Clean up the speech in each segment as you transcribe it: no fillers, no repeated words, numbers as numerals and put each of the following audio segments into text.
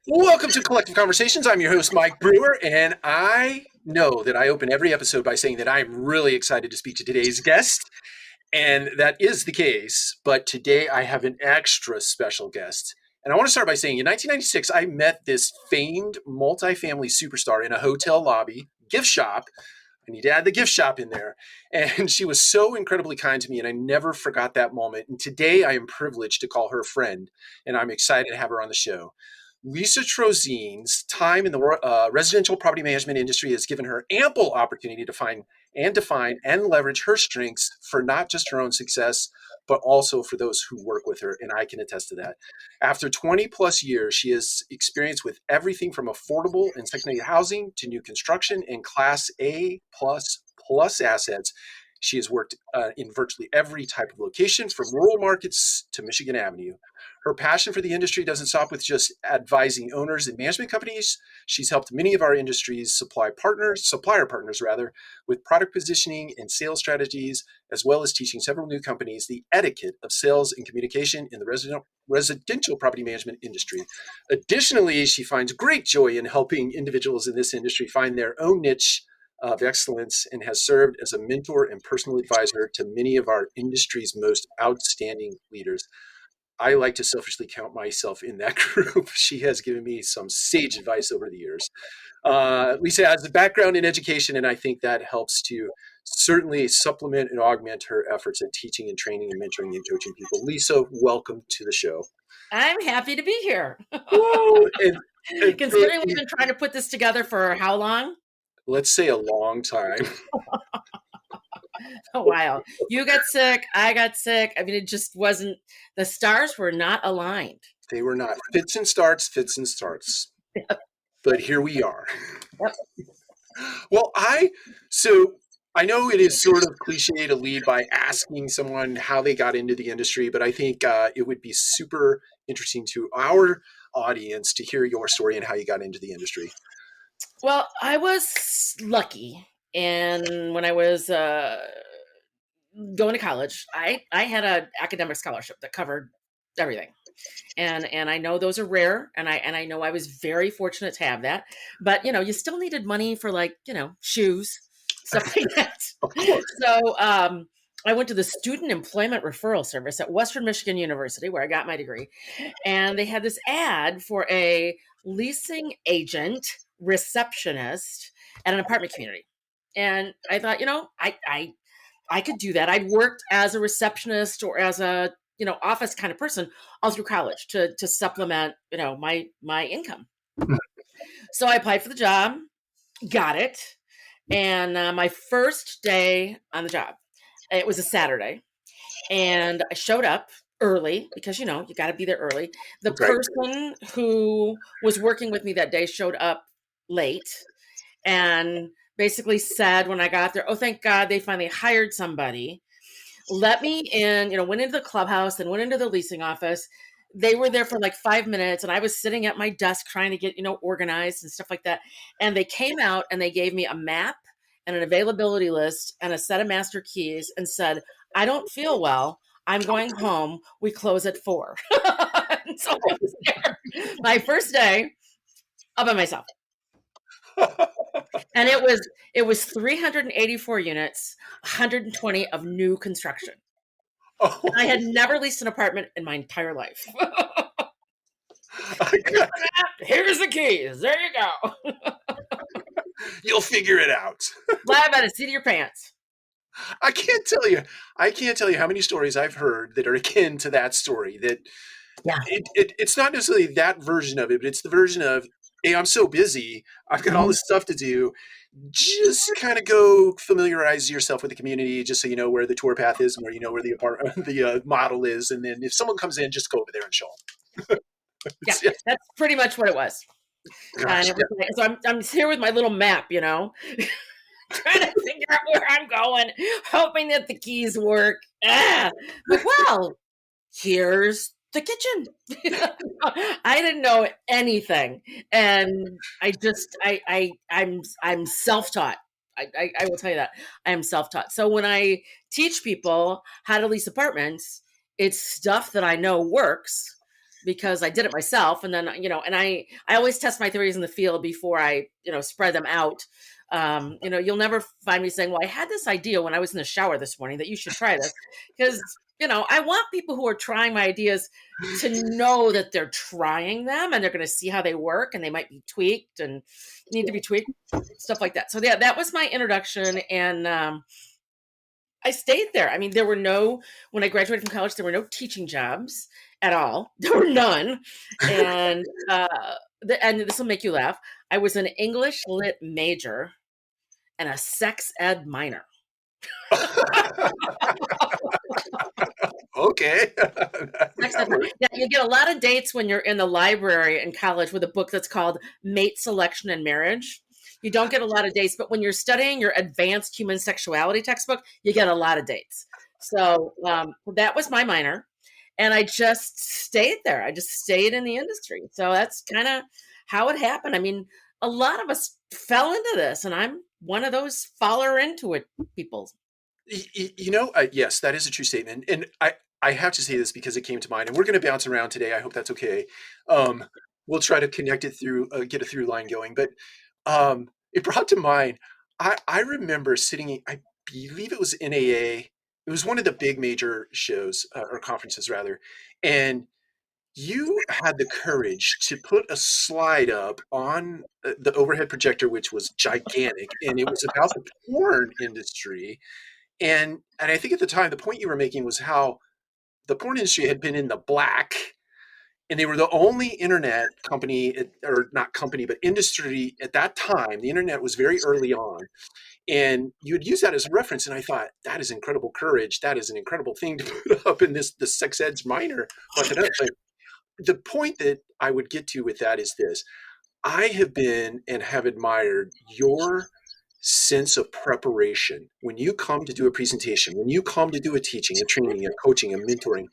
Welcome to Collective Conversations. I'm your host, Mike Brewer, and I know that I open every episode by saying that I'm really excited to speak to today's guest, and that is the case. But today I have an extra special guest. And I want to start by saying in 1996, I met this famed multifamily superstar in a hotel lobby gift shop. I need to add the gift shop in there. And she was so incredibly kind to me, and I never forgot that moment. And today I am privileged to call her a friend, and I'm excited to have her on the show. Lisa Trosien's time in the residential property management industry has given her ample opportunity to find and define and leverage her strengths for not just her own success, but also for those who work with her. And I can attest to that. After 20 plus years, she has experience with everything from affordable and secondary housing to new construction and Class A plus assets. She has worked in virtually every type of location, from rural markets to Michigan Avenue. Her passion for the industry doesn't stop with just advising owners and management companies. She's helped many of our industry's supplier partners, with product positioning and sales strategies, as well as teaching several new companies the etiquette of sales and communication in the residential property management industry. Additionally, she finds great joy in helping individuals in this industry find their own niche of excellence and has served as a mentor and personal advisor to many of our industry's most outstanding leaders. I like to selfishly count myself in that group. She has given me some sage advice over the years. Lisa has a background in education, and I think that helps to certainly supplement and augment her efforts at teaching and training and mentoring and coaching people. Lisa, welcome to the show. I'm happy to be here. Woo! Considering we've been trying to put this together for how long? Let's say a long time. A while. You got sick. I got sick. I mean, it just wasn't, the stars were not aligned. They were not. Fits and starts. Yep. But here we are. Yep. Well, I know it is sort of cliche to lead by asking someone how they got into the industry, but I think it would be super interesting to our audience to hear your story and how you got into the industry. Well, I was lucky. And when I was going to college, I had an academic scholarship that covered everything. And I know those are rare. And I know I was very fortunate to have that. But, you still needed money for shoes, stuff like that. So I went to the Student Employment Referral Service at Western Michigan University, where I got my degree. And they had this ad for a leasing agent receptionist at an apartment community. And I thought, I could do that. I'd worked as a receptionist or as a, office kind of person all through college to supplement, my income. So I applied for the job, got it. And my first day on the job, it was a Saturday, and I showed up early because, you got to be there early. The person who was working with me that day showed up late and basically said when I got there, oh, thank God they finally hired somebody. Let me in, went into the clubhouse and went into the leasing office. They were there for like 5 minutes, and I was sitting at my desk trying to get, organized and stuff like that. And they came out and they gave me a map and an availability list and a set of master keys and said, I don't feel well. I'm going home. We close at 4. So I was there my first day all by myself. And it was 384 units, 120 of new construction. Oh. I had never leased an apartment in my entire life. Here's the keys. There you go. You'll figure it out. Fly by the seat of your pants. I can't tell you how many stories I've heard that are akin to that story. That it's not necessarily that version of it, but it's the version of, hey, I'm so busy. I've got all this stuff to do. Just kind of go familiarize yourself with the community, just so you know where the tour path is and where you know where the apartment, the model is, and then if someone comes in, just go over there and show them. Yeah, that's pretty much what it was. Gosh, so I'm here with my little map, trying to figure out where I'm going, hoping that the keys work. Like, well, here's the kitchen. I didn't know anything, and I'm self-taught. I will tell you that I am self-taught. So when I teach people how to lease apartments, it's stuff that I know works, because I did it myself. And then, and I always test my theories in the field before I, spread them out. You'll never find me saying, well, I had this idea when I was in the shower this morning that you should try this. Because, I want people who are trying my ideas to know that they're trying them and they're going to see how they work, and they might be tweaked and need to be tweaked, stuff like that. So yeah, that was my introduction. And I stayed there. I mean, when I graduated from college, there were no teaching jobs at all. There were none. And, and this will make you laugh. I was an English lit major and a sex ed minor. Okay. Yeah, you get a lot of dates when you're in the library in college with a book that's called Mate Selection and Marriage. You don't get a lot of dates, but when you're studying your advanced human sexuality textbook, you get a lot of dates. So that was my minor, and I just stayed there. I just stayed in the industry. So that's kind of how it happened. I mean, a lot of us fell into this, and I'm one of those faller into it people. Yes, that is a true statement. And I have to say this because it came to mind, and we're going to bounce around today. I hope that's okay. We'll try to connect it through, get a through line going. But it brought to mind, I remember sitting, I believe it was NAA. It was one of the big major shows or conferences rather. And you had the courage to put a slide up on the overhead projector, which was gigantic. And it was about the porn industry. And I think at the time, the point you were making was how the porn industry had been in the black, and they were the only internet company, or not company, but industry at that time. The internet was very early on, and you would use that as a reference. And I thought, that is incredible courage. That is an incredible thing to put up in the sex ed's minor. But the point that I would get to with that is this: I have been and have admired your sense of preparation when you come to do a presentation, when you come to do a teaching, a training, a coaching, a mentoring.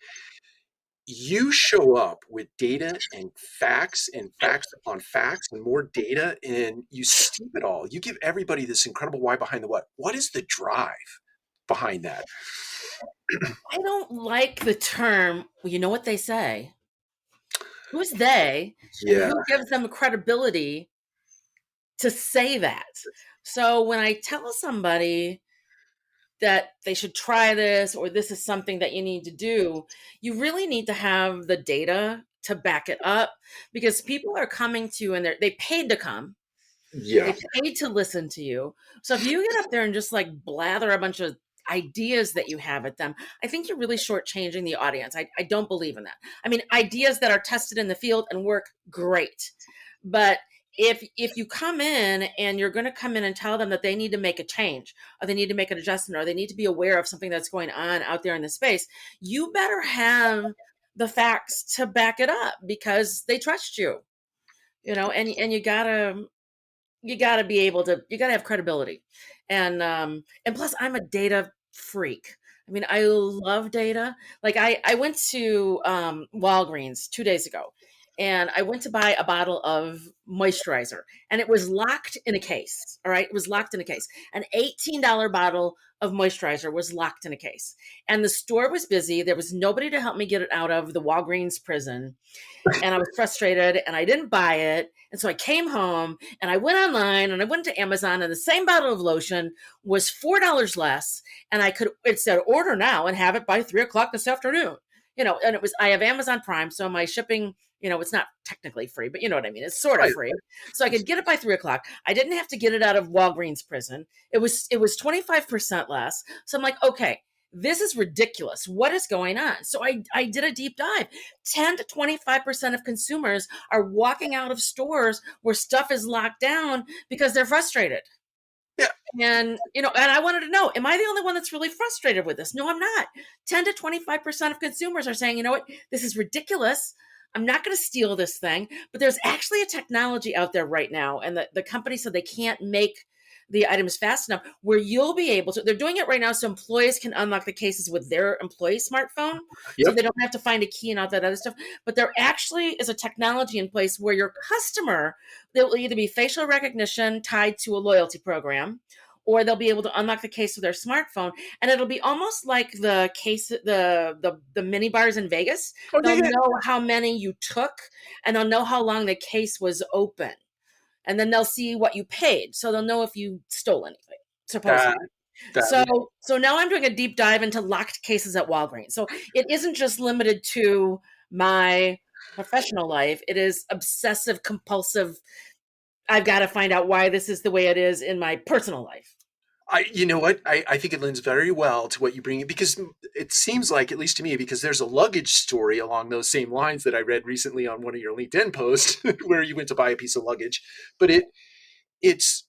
You show up with data and facts upon facts and more data, and you steep it all. You give everybody this incredible why behind the what. What is the drive behind that? I don't like the term, well, you know what they say. Who's they, and Yeah. who gives them credibility to say that? So when I tell somebody that they should try this, or this is something that you need to do, you really need to have the data to back it up, because people are coming to you and they paid to come. Yeah. They paid to listen to you. So if you get up there and just like blather a bunch of ideas that you have at them, I think you're really shortchanging the audience. I don't believe in that. I mean, ideas that are tested in the field and work, great. But if you come in and you're going to come in and tell them that they need to make a change, or they need to make an adjustment, or they need to be aware of something that's going on out there in the space, you better have the facts to back it up, because they trust you, and you gotta be able to, you gotta have credibility. And plus I'm a data freak. I mean, I love data. Like I went to Walgreens 2 days ago, and I went to buy a bottle of moisturizer, and it was locked in a case. All right. It was locked in a case. An $18 bottle of moisturizer was locked in a case, and the store was busy. There was nobody to help me get it out of the Walgreens prison. And I was frustrated, and I didn't buy it. And so I came home and I went online and I went to Amazon, and the same bottle of lotion was $4 less. And it said order now and have it by 3 o'clock this afternoon. And I have Amazon Prime. So my shipping, it's not technically free, but you know what I mean? It's sort of free. So I could get it by 3 o'clock. I didn't have to get it out of Walgreens prison. It was 25% less. So I'm like, okay, this is ridiculous. What is going on? So I did a deep dive. 10 to 25% of consumers are walking out of stores where stuff is locked down because they're frustrated. Yeah. And I wanted to know, am I the only one that's really frustrated with this? No, I'm not. 10 to 25% of consumers are saying, you know what, this is ridiculous. I'm not going to steal this thing. But there's actually a technology out there right now, and the company said they can't make the items fast enough where you'll be able to. They're doing it right now so employees can unlock the cases with their employee smartphone. Yep. So they don't have to find a key and all that other stuff. But there actually is a technology in place where your customer, there will either be facial recognition tied to a loyalty program, or they'll be able to unlock the case with their smartphone, and it'll be almost like the case, the mini bars in Vegas. Oh, yeah, They'll yeah. know how many you took, and they'll know how long the case was open, and then they'll see what you paid, so they'll know if you stole anything, That, supposedly. that So is, so now I'm doing a deep dive into locked cases at Walgreens. So it isn't just limited to my professional life. It is obsessive compulsive. I've got to find out why this is the way it is in my personal life. you know what? I think it lends very well to what you bring, because it seems like, at least to me, because there's a luggage story along those same lines that I read recently on one of your LinkedIn posts where you went to buy a piece of luggage. But it's,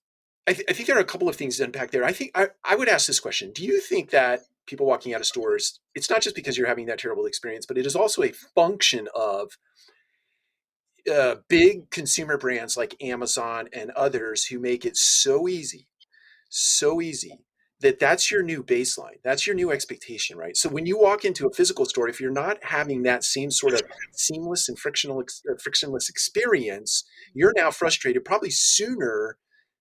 I think there are a couple of things to unpack there. I think I would ask this question. Do you think that people walking out of stores, it's not just because you're having that terrible experience, but it is also a function of big consumer brands like Amazon and others who make it so easy that that's your new baseline. That's your new expectation, right? So when you walk into a physical store, if you're not having that same sort of seamless and frictionless experience, you're now frustrated probably sooner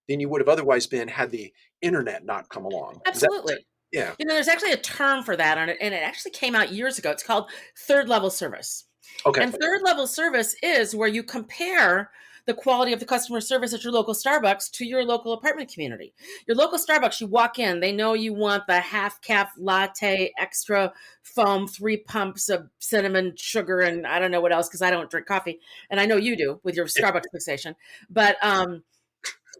than you would have otherwise been had the internet not come along. Is that, Absolutely. yeah. There's actually a term for that on it, and it actually came out years ago. It's called third level service. Okay. And third level service is where you compare the quality of the customer service at your local Starbucks to your local apartment community. Your local Starbucks, you walk in, they know you want the half cap latte, extra foam, 3 pumps of cinnamon sugar, and I don't know what else, because I don't drink coffee. And I know you do with your Starbucks fixation. But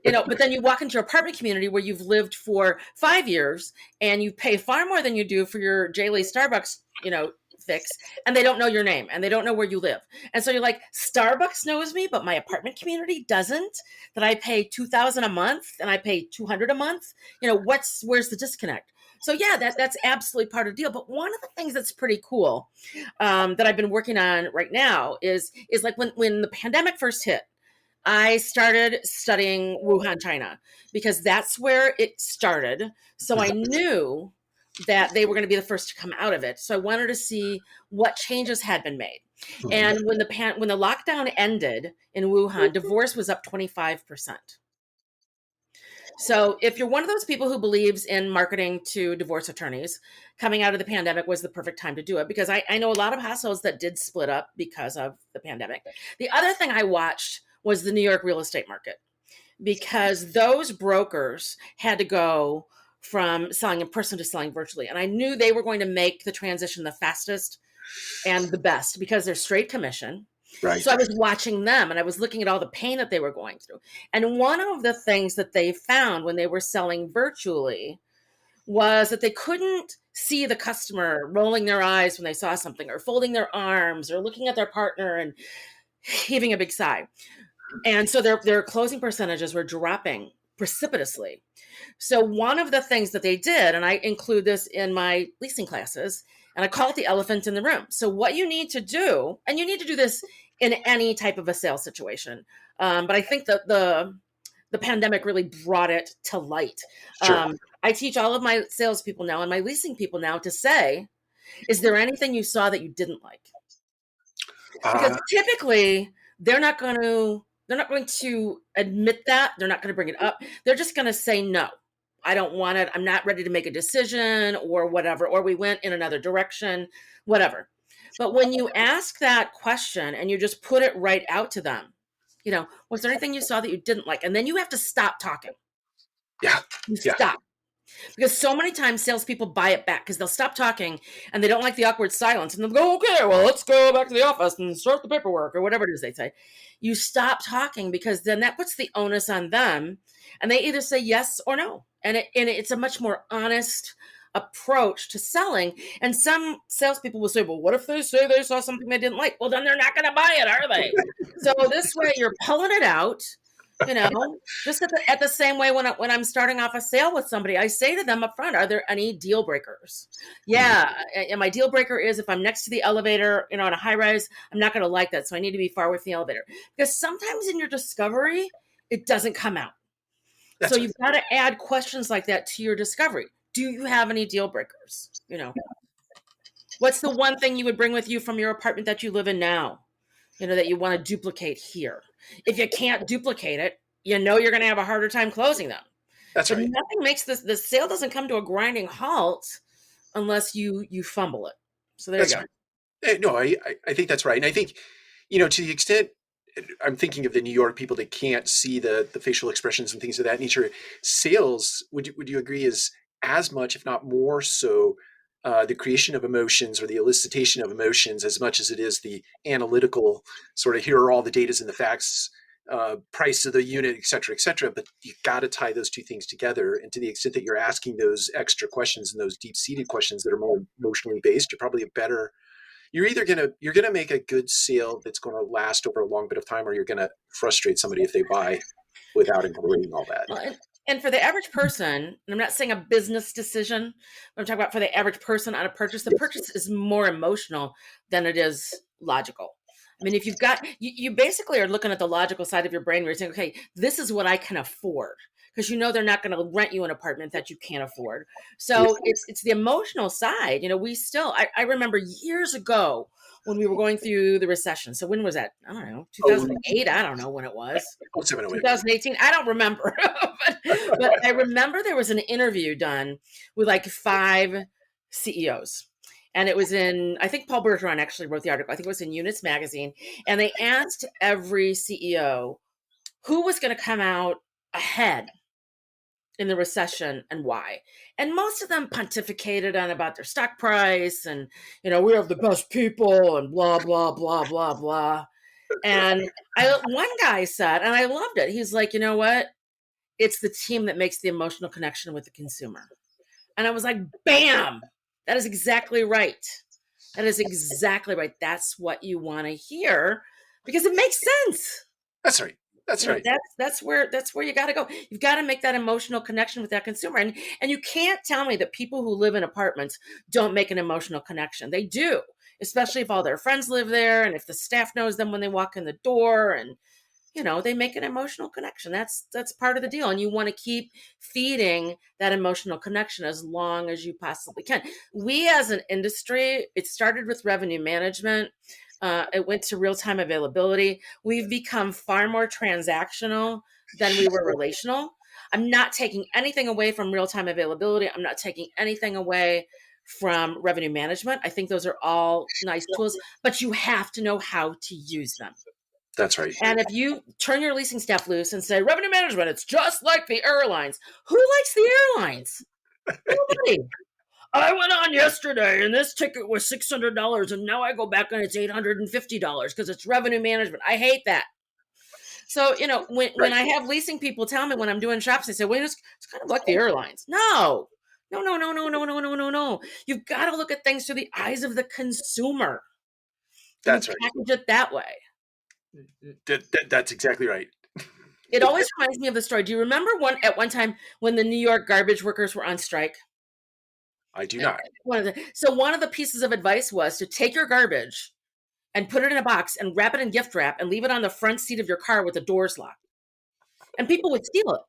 but then you walk into your apartment community where you've lived for 5 years and you pay far more than you do for your daily Starbucks, fix, and they don't know your name and they don't know where you live. And so you're like, Starbucks knows me, but my apartment community doesn't, that I pay $2,000 a month and I pay $200 a month. Where's the disconnect? So yeah, that's absolutely part of the deal. But one of the things that's pretty cool that I've been working on right now is like when the pandemic first hit, I started studying Wuhan, China, because that's where it started. So I knew that they were going to be the first to come out of it. So I wanted to see what changes had been made. And when the lockdown ended in Wuhan, divorce was up 25%. So if you're one of those people who believes in marketing to divorce attorneys, coming out of the pandemic was the perfect time to do it, because I know a lot of households that did split up because of the pandemic. The other thing I watched was the New York real estate market, because those brokers had to go from selling in person to selling virtually. And I knew they were going to make the transition the fastest and the best because they're straight commission. Right. So I was watching them and I was looking at all the pain that they were going through. And one of the things that they found when they were selling virtually was that they couldn't see the customer rolling their eyes when they saw something, or folding their arms, or looking at their partner and heaving a big sigh. And so their closing percentages were dropping precipitously. So one of the things that they did, and I include this in my leasing classes, and I call it the elephant in the room. So what you need to do, and you need to do this in any type of a sales situation, but I think that the pandemic really brought it to light. Sure. I teach all of my salespeople now and my leasing people now to say, is there anything you saw that you didn't like? Because typically they're not going to admit that. They're not going to bring it up. They're just going to say, no, I don't want it. I'm not ready to make a decision, or whatever, or we went in another direction, whatever. But when you ask that question and you just put it right out to them, was there anything you saw that you didn't like? And then you have to stop talking. Yeah. You Yeah. stop. Because so many times salespeople buy it back because they'll stop talking and they don't like the awkward silence, and they'll go, okay, well, let's go back to the office and start the paperwork, or whatever it is they say. You stop talking, because then that puts the onus on them, and they either say yes or no. And it's a much more honest approach to selling. And some salespeople will say, well, what if they say they saw something they didn't like? Well, then they're not going to buy it, are they? So this way you're pulling it out. Just at the same way when I'm starting off a sale with somebody, I say to them up front, are there any deal breakers? Yeah. And my deal breaker is if I'm next to the elevator, in a high rise, I'm not going to like that. So I need to be far away from the elevator, because sometimes in your discovery, it doesn't come out. So you've got to add questions like that to your discovery. Do you have any deal breakers? What's the one thing you would bring with you from your apartment that you live in now, that you want to duplicate here? If you can't duplicate it, you're going to have a harder time closing them. That's But right. nothing makes the sale doesn't come to a grinding halt unless you fumble it. So there you That's go. right. No, I think that's right. And I think, to the extent I'm thinking of the New York people that can't see the facial expressions and things of that nature, sales, would you agree, is as much, if not more so, the creation of emotions or the elicitation of emotions as much as it is the analytical sort of, here are all the datas and the facts, price of the unit, et cetera, et cetera. But you've got to tie those two things together. And to the extent that you're asking those extra questions and those deep seated questions that are more emotionally based, you're probably a better, you're gonna make a good sale that's going to last over a long bit of time, or you're going to frustrate somebody if they buy without incorporating all that. Well, and for the average person, and I'm not saying a business decision, but I'm talking about for the average person on a purchase, the Yes. purchase is more emotional than it is logical. I mean, if you've got, you basically are looking at the logical side of your brain where you're saying, okay, this is what I can afford. Because they're not going to rent you an apartment that you can't afford. Yes. So it's the emotional side. We still, I remember years ago when we were going through the recession. So when was that? I don't know, Oh, 2008. I don't know when it was. 0708. 2018. I don't remember, but I remember there was an interview done with like 5 CEOs. And it was I think Paul Bergeron actually wrote the article. I think it was in Units Magazine. And they asked every CEO who was going to come out ahead in the recession and why. And most of them pontificated on about their stock price and, we have the best people and blah, blah, blah, blah, blah. And one guy said, and I loved it. He's like, you know what? It's the team that makes the emotional connection with the consumer. And I was like, bam, that is exactly right. That is exactly right. That's what you want to hear because it makes sense. That's right. That's right. That's where you got to go. You've got to make that emotional connection with that consumer. And you can't tell me that people who live in apartments don't make an emotional connection. They do, especially if all their friends live there and if the staff knows them when they walk in the door and they make an emotional connection. That's part of the deal. And you want to keep feeding that emotional connection as long as you possibly can. We as an industry, it started with revenue management. It went to real-time availability. We've become far more transactional than we were relational. I'm not taking anything away from real-time availability. I'm not taking anything away from revenue management. I think those are all nice tools, but you have to know how to use them. That's right. And if you turn your leasing staff loose and say, revenue management, it's just like the airlines. Who likes the airlines? Nobody. I went on yesterday and this ticket was $600 and now I go back and it's $850 because it's revenue management. I hate that. So, when I have leasing people tell me when I'm doing shops, they say, wait, it's kind of like the airlines. No. No, no, no, no, no, no, no, no, no. You've got to look at things through the eyes of the consumer. And That's you right. package it that way. That's exactly right. It always reminds me of the story. Do you remember at one time when the New York garbage workers were on strike? I do not. One of the pieces of advice was to take your garbage and put it in a box and wrap it in gift wrap and leave it on the front seat of your car with the doors locked. And people would steal it.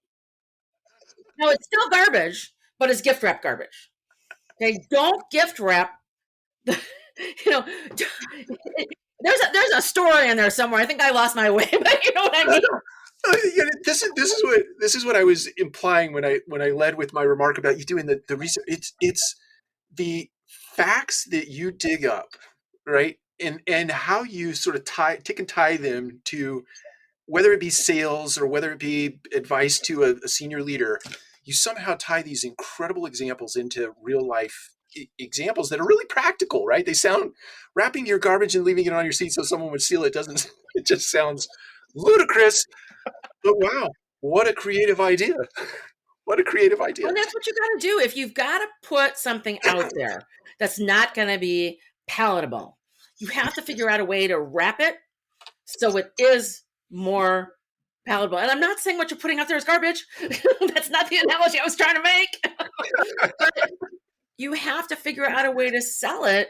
Now it's still garbage, but it's gift wrap garbage. Okay, don't gift wrap. You know, there's a story in there somewhere. I think I lost my way, but you know what I mean. This is what I was implying when I led with my remark about you doing the research. It's the facts that you dig up, right, and how you sort of tick and tie them to whether it be sales or whether it be advice to a senior leader. You somehow tie these incredible examples into real life examples that are really practical, right? They sound, wrapping your garbage and leaving it on your seat so someone would steal it doesn't. It just sounds ludicrous. But wow, what a creative idea. What a creative idea. And that's what you got to do. If you've got to put something out there that's not going to be palatable, you have to figure out a way to wrap it so it is more palatable. And I'm not saying what you're putting out there is garbage. That's not the analogy I was trying to make. But you have to figure out a way to sell it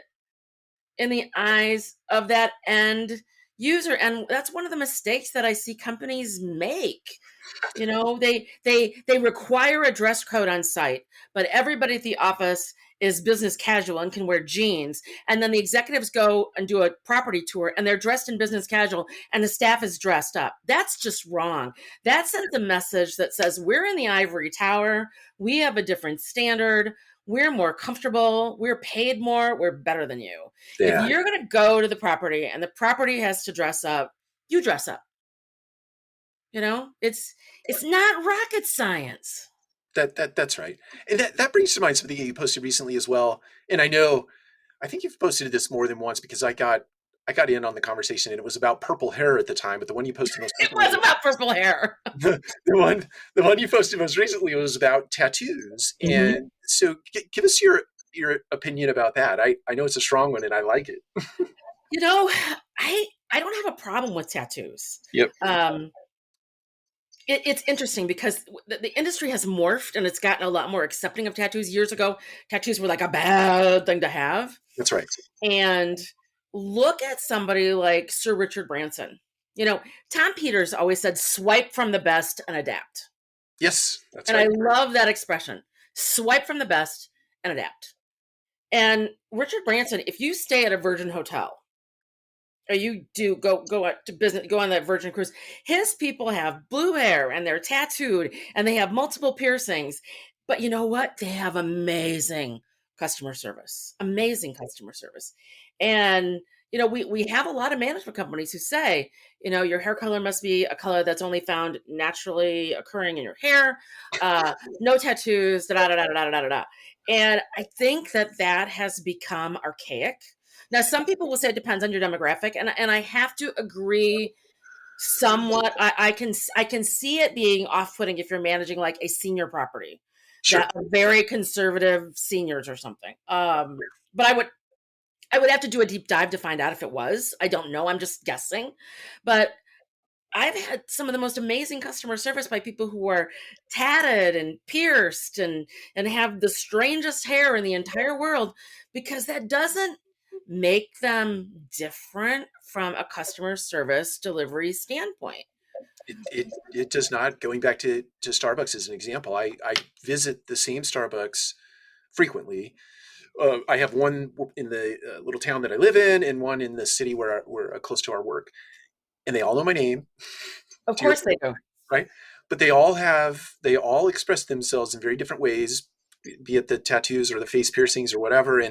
in the eyes of that end user. And that's one of the mistakes that I see companies make. They require a dress code on site, but everybody at the office is business casual and can wear jeans. And then the executives go and do a property tour and they're dressed in business casual and the staff is dressed up. That's just wrong. That sends a message that says we're in the ivory tower. We have a different standard. We're more comfortable. We're paid more. We're better than you. If Yeah. you're going to go to the property and the property has to dress up, you dress up. It's not rocket science. That's right. And that brings to mind something you posted recently as well. And I think you've posted this more than once because I got in on the conversation and it was about purple hair at the time, but the one you posted most It recently was about purple hair. the one you posted most recently was about tattoos. Mhm. And so give us your opinion about that. I know it's a strong one and I like it. I don't have a problem with tattoos. Yep. It's interesting because the industry has morphed and it's gotten a lot more accepting of tattoos. Years ago, tattoos were like a bad thing to have. That's right. And look at somebody like Sir Richard Branson. Tom Peters always said, swipe from the best and adapt. Yes, that's and right. I love that expression. Swipe from the best and adapt. And Richard Branson, if you stay at a Virgin hotel, or you do go out to business, go on that Virgin cruise, his people have blue hair and they're tattooed and they have multiple piercings. But you know what? They have amazing customer service. And we have a lot of management companies who say, your hair color must be a color that's only found naturally occurring in your hair. No tattoos, da da da da da da da. And I think that has become archaic. Now, some people will say it depends on your demographic, and I have to agree somewhat. I can see it being off-putting if you're managing like a senior property, Sure. that are very conservative seniors or something. But I would have to do a deep dive to find out if it was. I don't know. I'm just guessing. But I've had some of the most amazing customer service by people who are tatted and pierced and have the strangest hair in the entire world, because that doesn't make them different from a customer service delivery standpoint. It does not. Going back to Starbucks as an example, I visit the same Starbucks frequently. I have one in the little town that I live in and one in the city where we're close to our work. And they all know my name. Of course they do. Right? But they all express themselves in very different ways, be it the tattoos or the face piercings or whatever.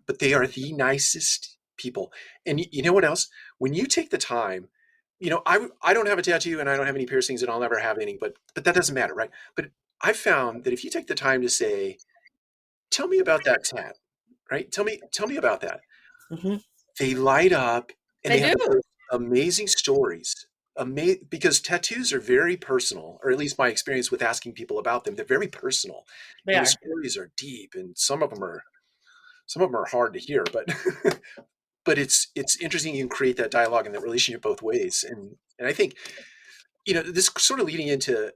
But they are the nicest people. And you know what else? When you take the time, I don't have a tattoo and I don't have any piercings and I'll never have any, but that doesn't matter, right? But I found that if you take the time to say, tell me about that tat, right? Tell me about that. Mm-hmm. They light up and They they have do. amazing stories. Because tattoos are very personal, or at least my experience with asking people about them, they're very personal. They And are. the stories are deep, and some of them are hard to hear, but but it's interesting. You can create that dialogue and that relationship both ways, and I think this sort of leading into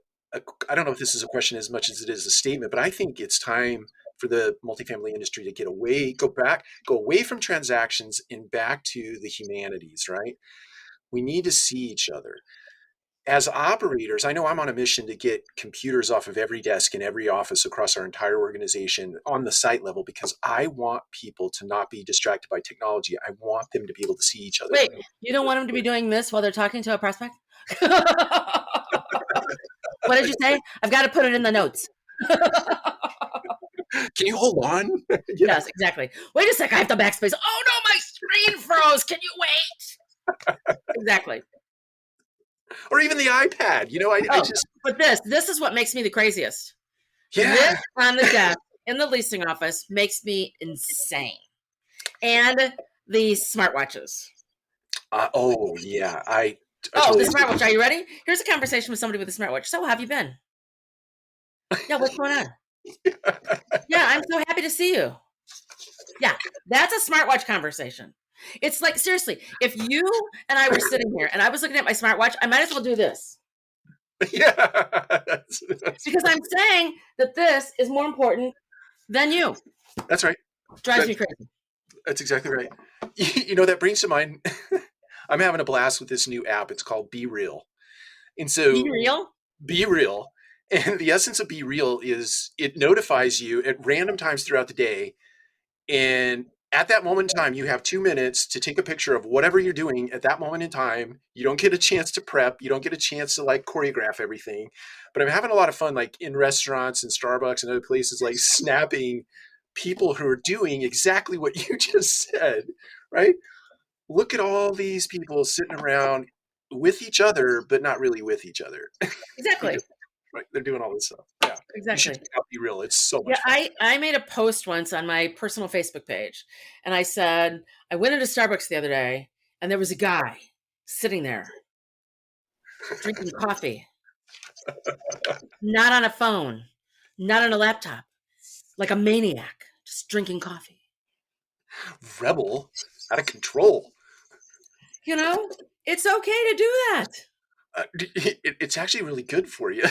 I don't know if this is a question as much as it is a statement, but I think it's time for the multifamily industry to go away from transactions and back to the humanities, right? We need to see each other. As operators, I know I'm on a mission to get computers off of every desk in every office across our entire organization on the site level, because I want people to not be distracted by technology. I want them to be able to see each other. Wait, you don't want them to be doing this while they're talking to a prospect? What did you say? I've got to put it in the notes. Can you hold on? Yes, exactly. Wait a sec, I have to backspace. Oh no, my screen froze. Can you wait? Exactly. Or even the iPad. I just. But this is what makes me the craziest. Yeah. This on the desk in the leasing office makes me insane. And the smartwatches. Oh yeah, the smartwatch. Are you ready? Here's a conversation with somebody with a smartwatch. So, how have you been? Yeah, what's going on? Yeah, I'm so happy to see you. Yeah, that's a smartwatch conversation. It's like, seriously, if you and I were sitting here and I was looking at my smartwatch, I might as well do this. Yeah. Because I'm saying that this is more important than you. That's right. Drives me crazy. That's exactly right. That brings to mind, I'm having a blast with this new app. It's called Be Real. And so Be Real? Be Real. And the essence of Be Real is it notifies you at random times throughout the day And at that moment in time, you have 2 minutes to take a picture of whatever you're doing at that moment in time. You don't get a chance to prep. You don't get a chance to like choreograph everything. But I'm having a lot of fun, like in restaurants and Starbucks and other places, like snapping people who are doing exactly what you just said, right? Look at all these people sitting around with each other, but not really with each other. They're Exactly. just, right, they're doing all this stuff. Yeah. You should Exactly. check out Be Real. It's so Yeah, much fun. I made a post once on my personal Facebook page, and I said, I went into Starbucks the other day, and there was a guy sitting there drinking coffee, not on a phone, not on a laptop, like a maniac, just drinking coffee. Rebel, out of control. You know, it's okay to do that. It's actually really good for you.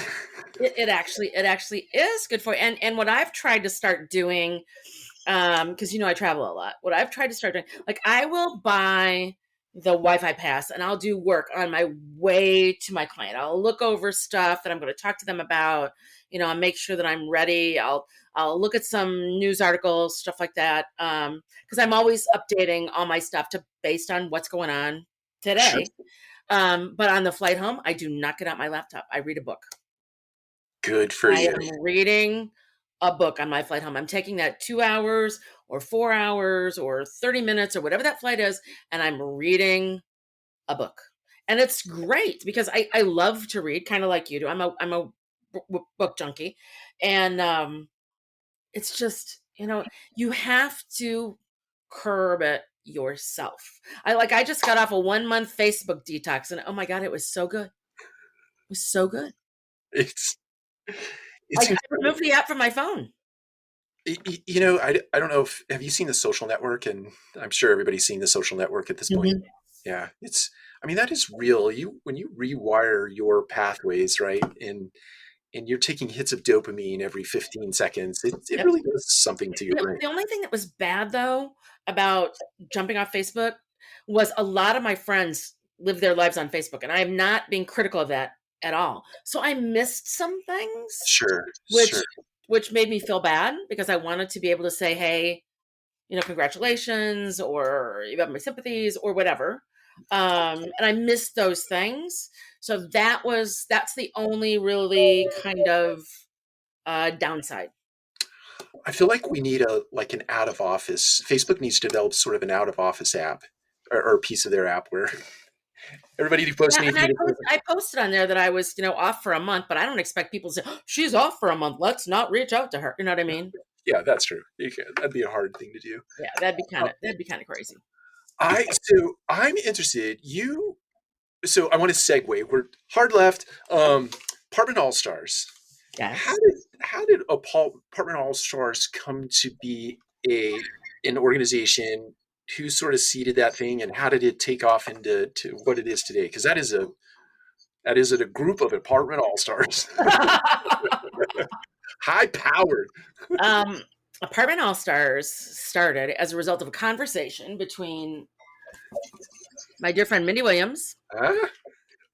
It actually is good for you. And what I've tried to start doing, because I travel a lot. What I've tried to start doing, like I will buy the Wi-Fi pass and I'll do work on my way to my client. I'll look over stuff that I'm going to talk to them about. I'll make sure that I'm ready. I'll look at some news articles, stuff like that, because I'm always updating all my stuff based on what's going on Sure. today. But on the flight home, I do not get out my laptop. I read a book. Good for I you. am reading a book on my flight home. I'm taking that 2 hours or 4 hours or 30 minutes or whatever that flight is, and I'm reading a book. And it's great because I love to read, kind of like you do. I'm a book junkie. And it's just, you have to curb it yourself. I just got off a 1 month Facebook detox, and oh my God, it was so good. It was so good. It's I it's removed the app from my phone. I don't know if have you seen The Social Network, and I'm sure everybody's seen The Social Network at this point. Mhm. Yeah, I mean that is real. When you rewire your pathways, right? And you're taking hits of dopamine every 15 seconds, it Yep. really does something to your brain. The only thing that was bad though about jumping off Facebook was a lot of my friends live their lives on Facebook, and I'm not being critical of that at all. So I missed some things, Sure, which sure. which made me feel bad because I wanted to be able to say, "Hey, congratulations," or "You have my sympathies," or whatever. And I missed those things. So that's the only really kind of downside. I feel like we need an out of office. Facebook needs to develop sort of an out of office app or a piece of their app where everybody who posts Yeah, and anything. I posted on there that I was, off for a month, but I don't expect people to say, "Oh, she's off for a month. Let's not reach out to her." You know what I mean? Yeah, that's true. That'd be a hard thing to do. Yeah, Uh, that'd be kind of crazy. I'm interested. So I want to segue. We're hard left. Apartment All Stars. How Yes. did Apartment All Stars come to be an organization? Who sort of seeded that thing, and how did it take off into what it is today? Because that is a group of Apartment All Stars, high powered. um, Apartment All Stars started as a result of a conversation between my dear friend Mindy Williams,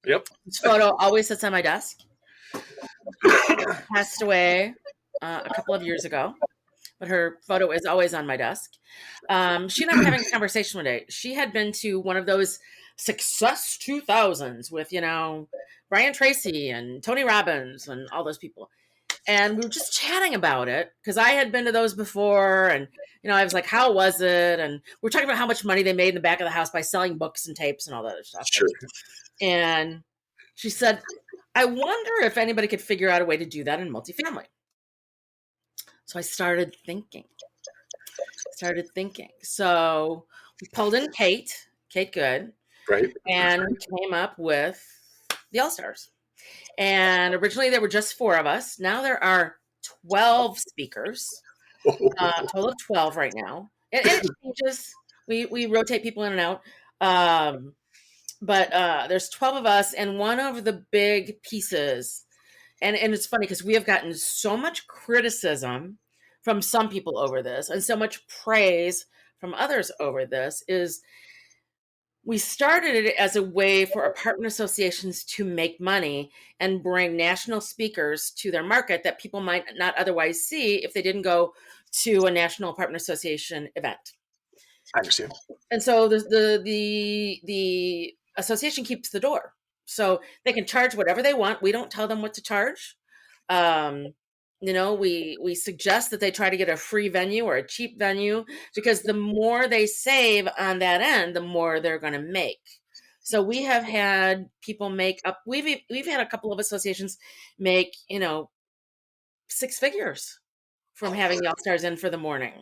Yep. whose photo always sits on my desk. Passed away a couple of years ago, but her photo is always on my desk. She and I were having a conversation one day. She had been to one of those Success 2000s with, Brian Tracy and Tony Robbins and all those people. And we were just chatting about it because I had been to those before. And, I was like, how was it? And we're talking about how much money they made in the back of the house by selling books and tapes and all that other stuff. Sure. And she said, I wonder if anybody could figure out a way to do that in multifamily. So I started thinking. So we pulled in Kate Good, Right. and we came up with the AllStars. And originally there were just 4 of us. Now there are 12 speakers, total of 12 right now. And it changes. We rotate people in and out. But there's 12 of us, and one of the big pieces, and it's funny because we have gotten so much criticism from some people over this and so much praise from others over this, is, we started it as a way for apartment associations to make money and bring national speakers to their market that people might not otherwise see if they didn't go to a national apartment association event. I understand. And so the association keeps the door, so they can charge whatever they want. We don't tell them what to charge. Um, we suggest that they try to get a free venue or a cheap venue, because the more they save on that end, the more they're going to make. So we have had people make up. We've had a couple of associations make six figures from having the AllStars in for the morning.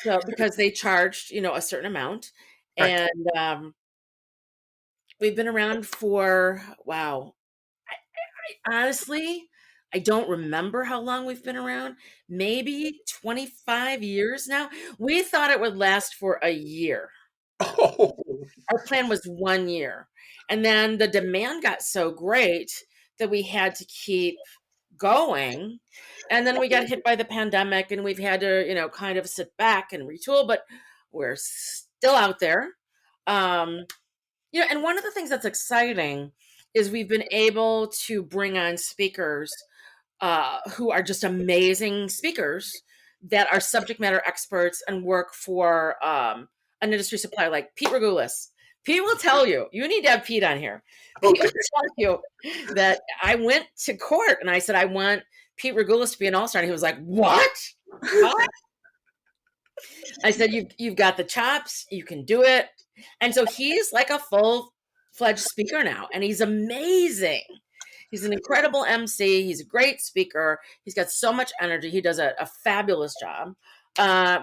So because they charged a certain amount, Right. and we've been around for, wow. Honestly, I don't remember how long we've been around. Maybe 25 years now. We thought it would last for a year. Oh, Our plan was 1 year. And then the demand got so great that we had to keep going. And then we got hit by the pandemic, and we've had to, kind of sit back and retool, but we're still out there. Um, and one of the things that's exciting is we've been able to bring on speakers who are just amazing speakers that are subject matter experts and work for an industry supplier like Pete Regulis. Pete will tell you, you need to have Pete on here. Pete okay. will tell you that I went to court and I said, I want Pete Regulis to be an all-star. And he was like, what? What? I said, you've got the chops, you can do it. And so he's like a full-fledged speaker now, and he's amazing. He's an incredible MC. He's a great speaker. He's got so much energy. He does a fabulous job.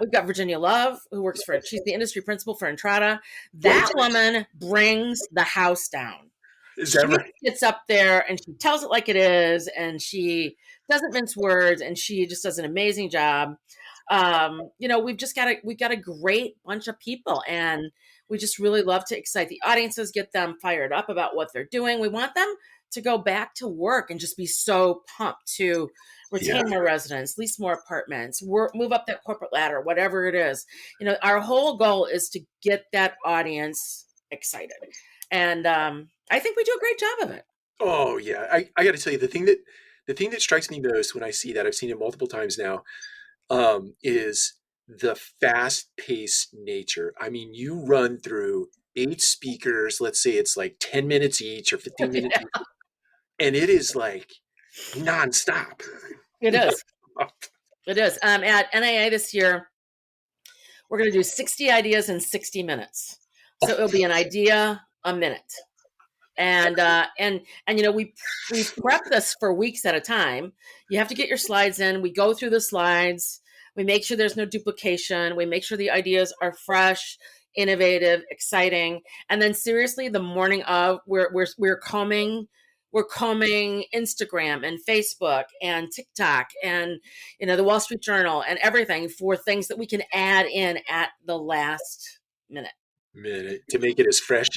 We've got Virginia Love, who works she's the industry principal for Entrata. That woman brings the house down. Is that She right? gets up there and she tells it like it is, and she doesn't mince words, and she just does an amazing job. We've got a great bunch of people, and we just really love to excite the audiences, get them fired up about what they're doing. We want them to go back to work and just be so pumped to Yeah. retain more residents, lease more apartments, move up that corporate ladder, whatever it is. Our whole goal is to get that audience excited. And I think we do a great job of it. Oh, yeah. I got to tell you, the thing that strikes me most when I see that, I've seen it multiple times now, is the fast-paced nature. I mean, you run through 8 speakers. Let's say it's like 10 minutes each or 15 minutes Yeah, each, and it is like nonstop. it is. It is. At NAA this year, we're going to do 60 ideas in 60 minutes. So it'll be an idea a minute. And we prep this for weeks at a time. You have to get your slides in. We go through the slides. We make sure there's no duplication. We make sure the ideas are fresh, innovative, exciting. And then seriously, the morning of, we're combing Instagram and Facebook and TikTok and the Wall Street Journal and everything for things that we can add in at the last minute. Minute to make it as fresh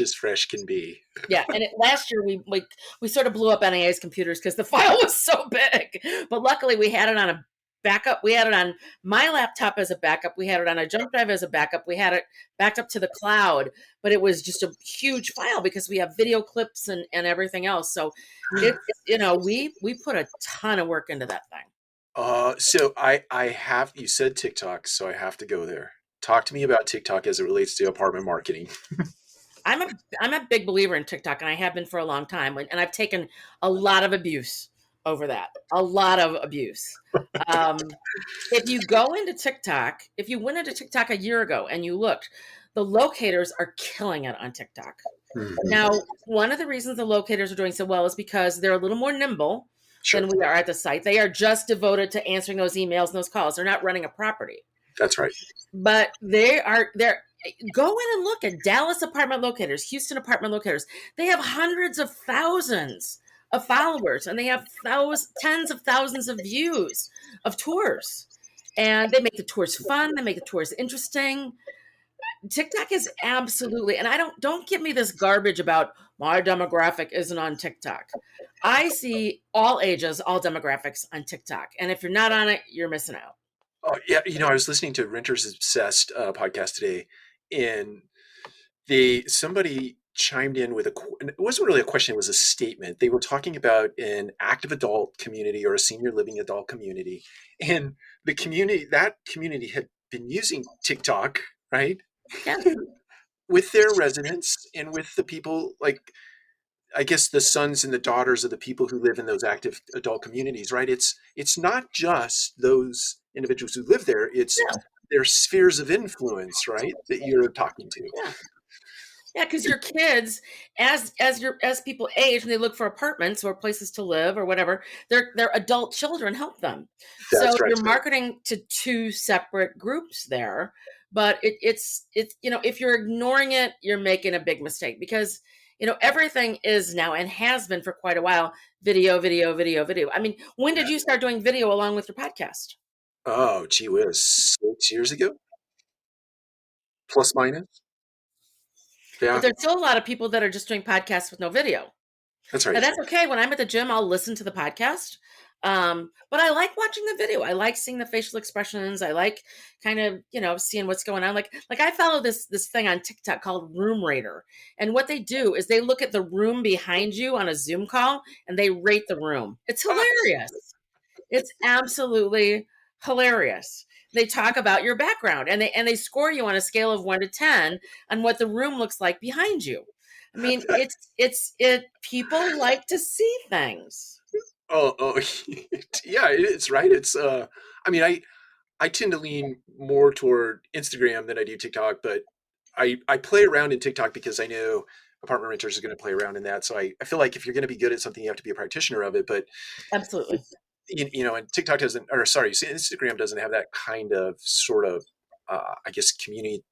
can be. Yeah, and last year we sort of blew up NAA's computers because the file was so big. But luckily, we had it on a backup. We had it on my laptop as a backup. We had it on a jump drive as a backup. We had it backed up to the cloud. But it was just a huge file because we have video clips and everything else. So we put a ton of work into that thing. So I have, you said TikTok, so I have to go there. Talk to me about TikTok as it relates to apartment marketing. I'm a big believer in TikTok, and I have been for a long time. And I've taken a lot of abuse over that. A lot of abuse. If you go into TikTok, if you went into TikTok a year ago and you looked, the locators are killing it on TikTok. Mhm. Now, one of the reasons the locators are doing so well is because they're a little more nimble Sure. than we are at the site. They are just devoted to answering those emails and those calls. They're not running a property. That's right. But they're go in and look at Dallas apartment locators, Houston apartment locators. They have hundreds of thousands of followers, and they have tens of thousands of views of tours. And they make the tours fun. They make the tours interesting. TikTok is absolutely, and don't give me this garbage about my demographic isn't on TikTok. I see all ages, all demographics on TikTok. And if you're not on it, you're missing out. Oh, yeah. I was listening to Renters Obsessed podcast today, and somebody chimed in with it wasn't really a question, it was a statement. They were talking about an active adult community or a senior living adult community, and that community had been using TikTok, right? Yeah. With their residents and with the people, like, I guess the sons and the daughters of the people who live in those active adult communities, right? It's not just those individuals who live there, it's Yeah. their spheres of influence, right? That you're talking to. Yeah. Yeah, because your kids, as people age and they look for apartments or places to live or whatever, their adult children help them. So That's right. you're marketing to two separate groups there, but it's if you're ignoring it, you're making a big mistake because everything is now and has been for quite a while video, video, video, video. I mean, when did you start doing video along with your podcast? Oh, gee whiz, 6 years ago, plus minus. But Yeah, there's still a lot of people that are just doing podcasts with no video. that's Now right. that's okay. When I'm at the gym, I'll listen to the podcast. But I like watching the video. I like seeing the facial expressions. I like kind of, seeing what's going on. Like I follow this thing on TikTok called Room Rater. And what they do is they look at the room behind you on a Zoom call and they rate the room. It's hilarious. It's absolutely hilarious. They talk about your background and they score you on a scale of 1 to 10 on what the room looks like behind you. I mean, it people like to see things. Oh, yeah, it is, right? I mean, I tend to lean more toward Instagram than I do TikTok, but I play around in TikTok because I know apartment renters are going to play around in that. So I feel like if you're going to be good at something, you have to be a practitioner of it. But Absolutely. and TikTok doesn't, or sorry, Instagram doesn't have that kind of sort of, I guess, community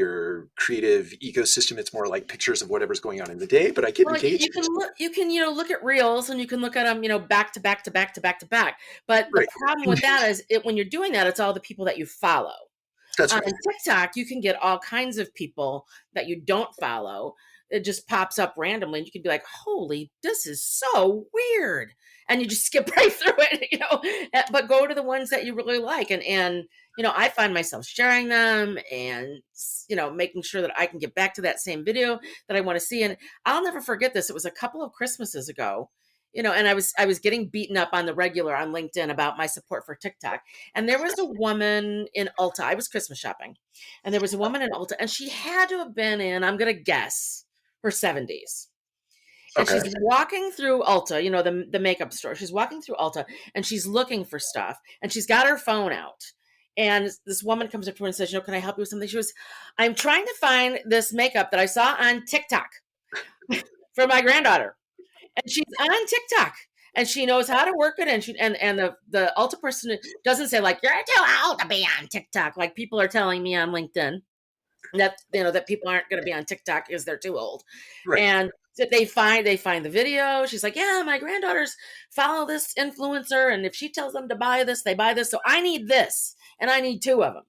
or creative ecosystem. It's more like pictures of whatever's going on in the day. But I get Well, engaged. you can look at reels and you can look at them back to back to back to back to back. But the Right. problem with that is when you're doing that, it's all the people that you follow. That's On right. TikTok, you can get all kinds of people that you don't follow. It just pops up randomly, and you can be like, "Holy, this is so weird," and you just skip right through it, But go to the ones that you really like, and I find myself sharing them, and making sure that I can get back to that same video that I want to see. And I'll never forget this. It was a couple of Christmases ago. And I was getting beaten up on the regular on LinkedIn about my support for TikTok. And there was a woman in Ulta. I was Christmas shopping. And there was a woman in Ulta, and she had to have been in, I'm going to guess, her 70s. And Okay. she's walking through Ulta, the makeup store. She's walking through Ulta and she's looking for stuff. And she's got her phone out. And this woman comes up to her and says, can I help you with something? She goes, I'm trying to find this makeup that I saw on TikTok for my granddaughter. And she's on TikTok and she knows how to work it. And the Ulta person doesn't say like, you're too old to be on TikTok. Like people are telling me on LinkedIn that people aren't going to be on TikTok because they're too old. Right. And they find the video. She's like, yeah, my granddaughters follow this influencer. And if she tells them to buy this, they buy this. So I need this. And I need two of them.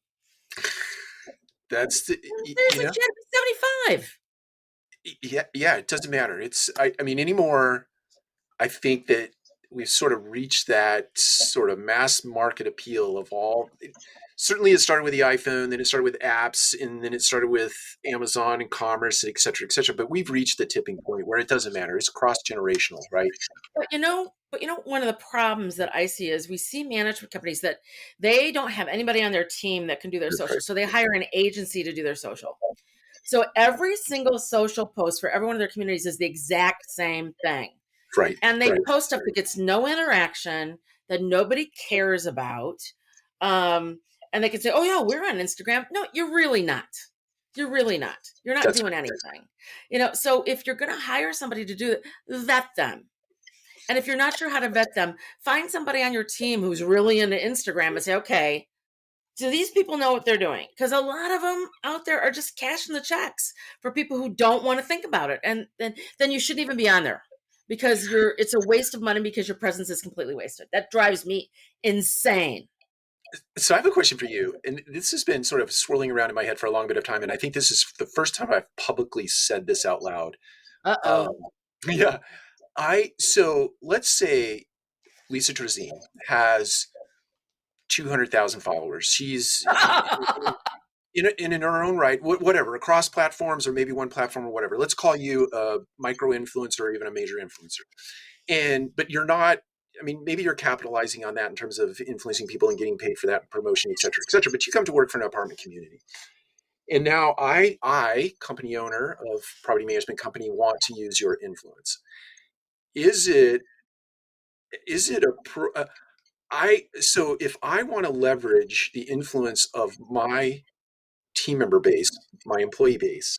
That's the, Seriously, she had to be 75. yeah, it doesn't matter. I mean, anymore, I think that we've sort of reached that sort of mass market appeal of all. Certainly, it started with the iPhone, then it started with apps, and then it started with Amazon and commerce, et cetera, et cetera. But we've reached the tipping point where it doesn't matter. It's cross generational, right? But one of the problems that I see is we see management companies that they don't have anybody on their team that can do their social. Right. So they hire an agency to do their social. So every single social post for every one of their communities is the exact same thing. Right. And they Right. post stuff that gets no interaction, that nobody cares about. And they can say, oh, yeah, we're on Instagram. No, you're really not. You're really not. You're not That's doing anything. So if you're going to hire somebody to do it, vet them. And if you're not sure how to vet them, find somebody on your team who's really into Instagram and say, okay, do these people know what they're doing? Because a lot of them out there are just cashing the checks for people who don't want to think about it. And then you shouldn't even be on there because it's a waste of money because your presence is completely wasted. That drives me insane. So I have a question for you, and this has been sort of swirling around in my head for a long bit of time, and I think this is the first time I've publicly said this out loud. Uh-oh. Um, yeah, so let's say Lisa Trosien has 200,000 followers. She's in our own right, whatever, across platforms or maybe one platform or whatever. Let's call you a micro influencer or even a major influencer. But you're not. I mean, maybe you're capitalizing on that in terms of influencing people and getting paid for that promotion, et cetera, et cetera. But you come to work for an apartment community, and now company owner of property management company, want to use your influence. Is it is it a pro, I so if I want to leverage the influence of my team member base, my employee base,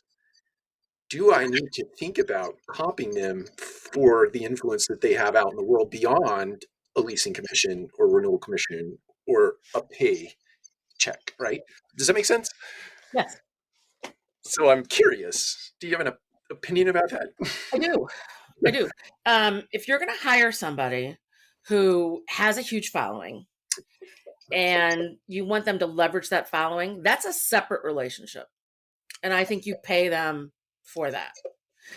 do I need to think about comping them for the influence that they have out in the world beyond a leasing commission or renewal commission or a pay check, right? Does that make sense? Yes, So I'm curious. Do you have an opinion about that? I do. I do. If you're going to hire somebody who has a huge following and you want them to leverage that following, that's a separate relationship. And I think you pay them for that.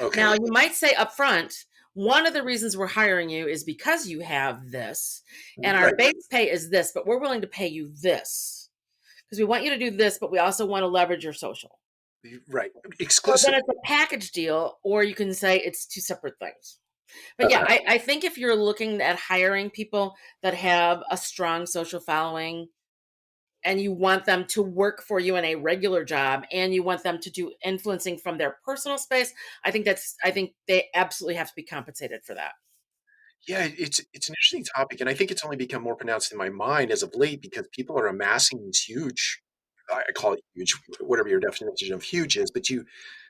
Okay. Now, you might say up front, one of the reasons we're hiring you is because you have this, and our Right. base pay is this, but we're willing to pay you this because we want you to do this, but we also want to leverage your social. Right. So Exclusive. then it's a package deal, or you can say it's two separate things. But yeah, Okay. I think if you're looking at hiring people that have a strong social following and you want them to work for you in a regular job and you want them to do influencing from their personal space, I think they absolutely have to be compensated for that. Yeah, it's an interesting topic, and I think it's only become more pronounced in my mind as of late because people are amassing these huge, I call it huge, whatever your definition of huge is, but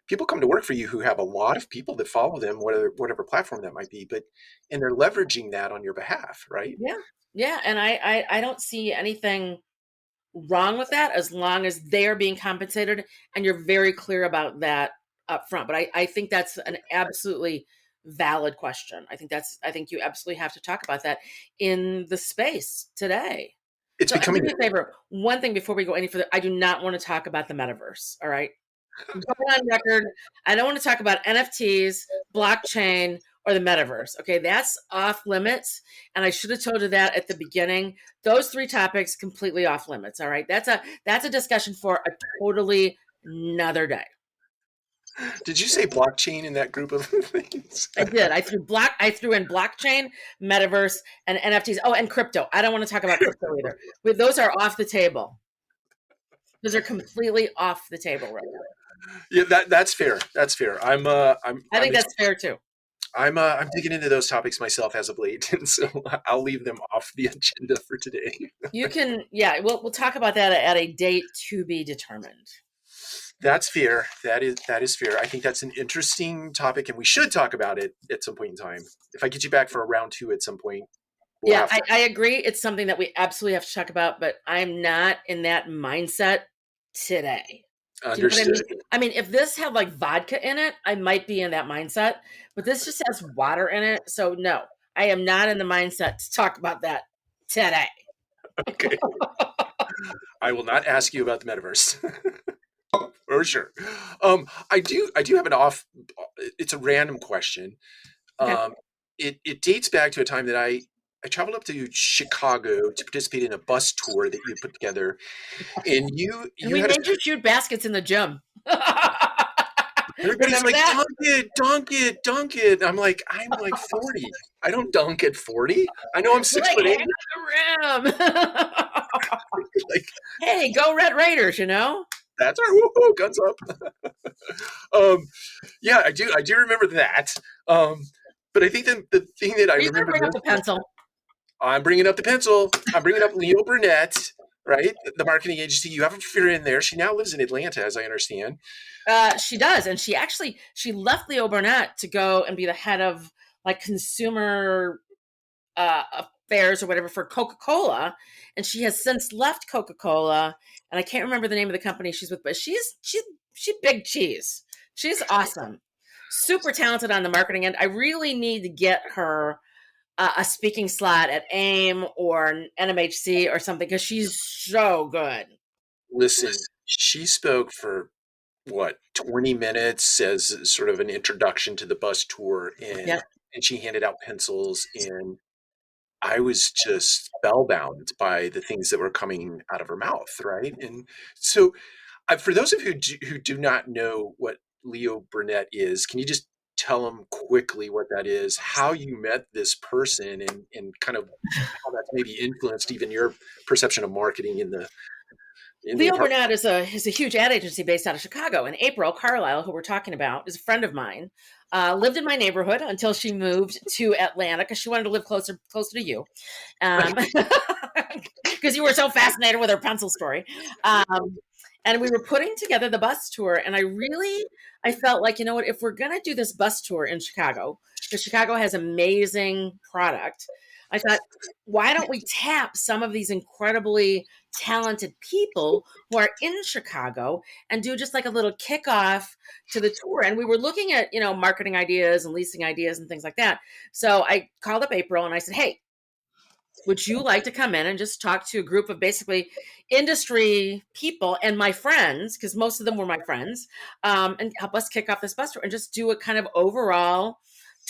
people come to work for you who have a lot of people that follow them, whatever platform that might be, and they're leveraging that on your behalf, right? Yeah. Yeah. And I don't see anything wrong with that as long as they're being compensated and you're very clear about that up front. But I think that's an absolutely valid question. I think you absolutely have to talk about that in the space today. It's So do becoming me a favor. One thing before we go any further, I do not want to talk about the metaverse. All right. I'm going on record. I don't want to talk about NFTs, blockchain, or the metaverse. Okay, that's off limits. And I should have told you that at the beginning. Those three topics completely off limits. All right. That's a discussion for a totally another day. Did you say blockchain in that group of things? I did. I threw in blockchain, metaverse, and NFTs. Oh, and crypto. I don't want to talk about crypto either. Those are off the table. Those are completely off the table right now. Yeah, that's fair. That's fair. I think that's fair too. I'm digging into those topics myself as of late, and so I'll leave them off the agenda for today. You can, yeah, we'll talk about that at a date to be determined. That's fair. That is fair. I think that's an interesting topic, and we should talk about it at some point in time. If I get you back for a round two at some point, we'll Yeah, have to. I agree. It's something that we absolutely have to talk about, but I'm not in that mindset today. Do you know what I Understood. mean? I mean, if this had like vodka in it, I might be in that mindset, but this just has water in it. So no, I am not in the mindset to talk about that today. Okay. I will not ask you about the metaverse. For sure. I do have an off. It's a random question. Okay. Um, it dates back to a time that I traveled up to Chicago to participate in a bus tour that you put together, and you And you we had a made you shoot baskets in the gym. everybody's Remember like, that? dunk it, dunk it. I'm like 40. I don't dunk at 40. I know I'm You're six like, foot hang eight. on the rim. Like Hey, go Red Raiders, you know? that's our woohoo, guns up. um, yeah, I do remember that. Um, but I think the thing that I Are you going to remember bring up most the about, pencil? I'm bringing up the pencil. I'm bringing up Leo Burnett, right? The marketing agency. You have her in there. She now lives in Atlanta, as I understand. She does, and she left Leo Burnett to go and be the head of like consumer affairs or whatever for Coca Cola, and she has since left Coca Cola, and I can't remember the name of the company she's with, but she big cheese. She's awesome, super talented on the marketing end. I really need to get her a speaking slot at AIM or NMHC or something because she's so good. Listen, she spoke for what 20 minutes as sort of an introduction to the bus tour, Yeah. and she handed out pencils, and I was just spellbound by the things that were coming out of her mouth, right? And so For those of you who do not know what Leo Burnett is, can you just tell them quickly what that is, how you met this person, and kind of how that's maybe influenced even your perception of marketing in the Leo apartment? Burnett is a huge ad agency based out of Chicago. And April Carlisle, who we're talking about, is a friend of mine. Lived in my neighborhood until she moved to Atlanta because she wanted to live closer to you, because you were so fascinated with her pencil story. And we were putting together the bus tour, and I felt like, you know what, if we're gonna do this bus tour in Chicago, because Chicago has amazing product, I thought, why don't we tap some of these incredibly talented people who are in Chicago and do just like a little kickoff to the tour? And we were looking at, marketing ideas and leasing ideas and things like that. So I called up April and I said, hey, would you like to come in and just talk to a group of basically industry people and my friends, because most of them were my friends, and help us kick off this bus tour and just do a kind of overall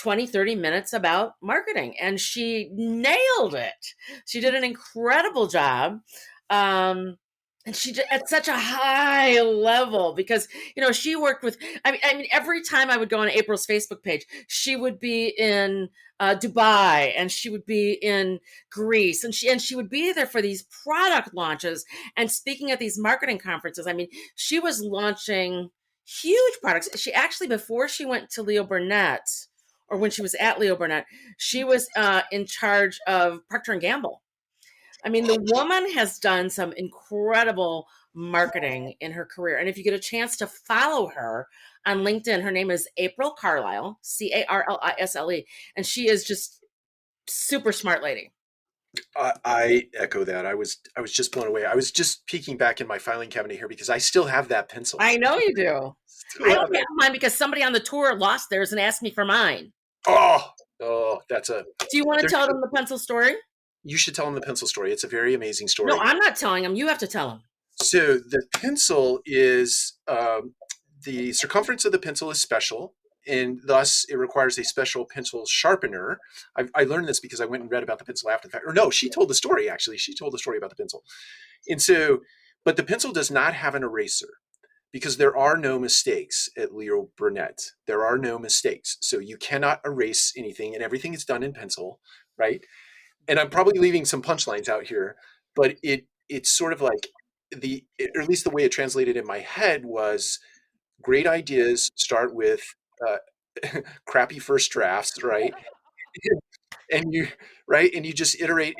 20-30 minutes about marketing? And she nailed it. She did an incredible job. And she did at such a high level because, she worked with, I mean, every time I would go on April's Facebook page, she would be in Dubai, and she would be in Greece, and she would be there for these product launches and speaking at these marketing conferences. I mean, she was launching huge products. She actually, before she went to Leo Burnett, or when she was at Leo Burnett, she was in charge of Procter and Gamble. I mean, the woman has done some incredible marketing in her career. And if you get a chance to follow her on LinkedIn, her name is April Carlisle, Carlisle. And she is just super smart lady. I echo that. I was just blown away. I was just peeking back in my filing cabinet here because I still have that pencil. I know you do. Still I have don't it. have mine because somebody on the tour lost theirs and asked me for mine. Oh, that's a. Do you want to There's, tell them the pencil story? you should tell them the pencil story. It's a very amazing No, story. I'm not telling them. You have to tell them. So the pencil is the circumference of the pencil is special, and thus it requires a special pencil sharpener. I learned this because I went and read about the pencil after the fact. Or no, she told the story actually. She told the story about the pencil, and so, but the pencil does not have an eraser because there are no mistakes at Leo Burnett. There are no mistakes, so you cannot erase anything, and everything is done in pencil, right? And I'm probably leaving some punchlines out here, but it's sort of like or at least the way it translated in my head was great ideas start with uh, crappy first drafts, right? And you right, and you just iterate.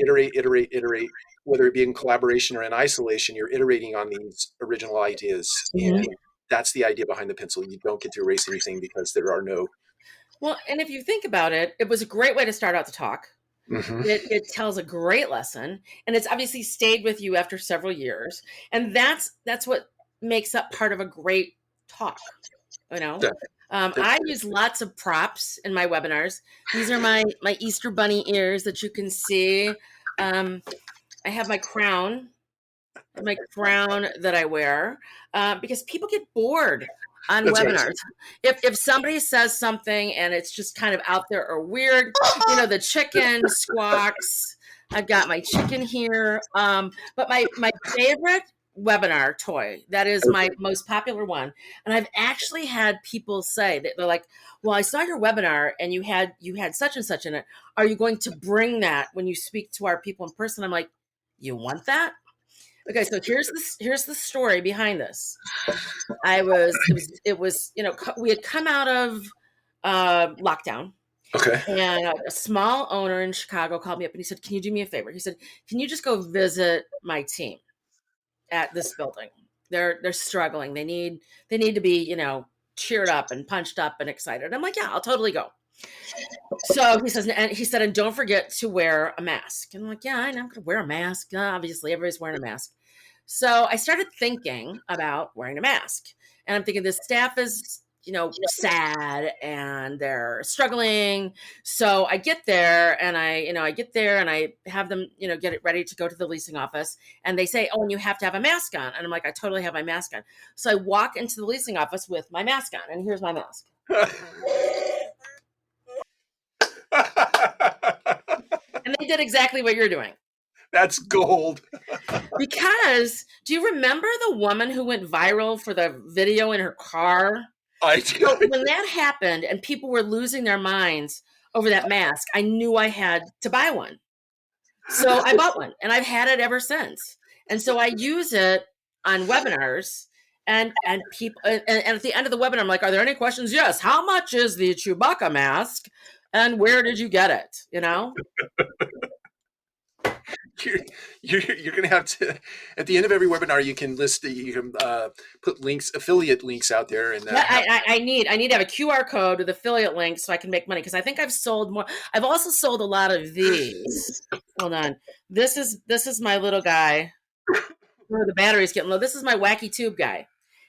Whether it be in collaboration or in isolation, you're iterating on these original ideas, Mhm. and that's the idea behind the pencil. You don't get to erase anything because there are no. Well, and if you think about it, it was a great way to start out the talk. Mhm. It tells a great lesson, and it's obviously stayed with you after several years, and that's what makes up part of a great talk. You know, That, I that, use lots of props in my webinars. These are my Easter bunny ears that you can see. I have my crown that I wear, because people get bored on that's right. webinars. If somebody says something and it's just kind of out there or weird, the chicken squawks. I've got my chicken here. But my favorite webinar toy, that is my most popular one, and I've actually had people say that they're like, well, I saw your webinar and you had such and such in it. Are you going to bring that when you speak to our people in person? I'm like, you want that? Okay, so here's the story behind this. We had come out of lockdown, Okay. and a small owner in Chicago called me up and he said, "Can you do me a favor?" He said, "Can you just go visit my team at this building? They're struggling. They need to be, cheered up and punched up and excited." I'm like, "Yeah, I'll totally go." So he said, "And don't forget to wear a mask." And I'm like, "Yeah, I know, I'm gonna wear a mask. Obviously, everybody's wearing a mask." So I started thinking about wearing a mask. And I'm thinking this staff is, sad and they're struggling. So I get there and I have them, get it ready to go to the leasing office. And they say, "Oh, and you have to have a mask on." And I'm like, "I totally have my mask on." So I walk into the leasing office with my mask on, and here's my mask. And they did exactly what you're doing. That's gold. Because do you remember the woman who went viral for the video in her car? I So when that happened and people were losing their minds over that mask, I knew I had to buy one. So I bought one and I've had it ever since. And so I use it on webinars and people and at the end of the webinar, I'm like, are there any questions? Yes. How much is the Chewbacca mask? And where did you get it? You know? you're going to have to, at the end of every webinar, you can put links, affiliate links out there. And Yeah, I need to have a QR code with affiliate links so I can make money because I think I've sold more. I've also sold a lot of these. Hold on. This is my little guy where the battery's getting low. This is my wacky tube guy.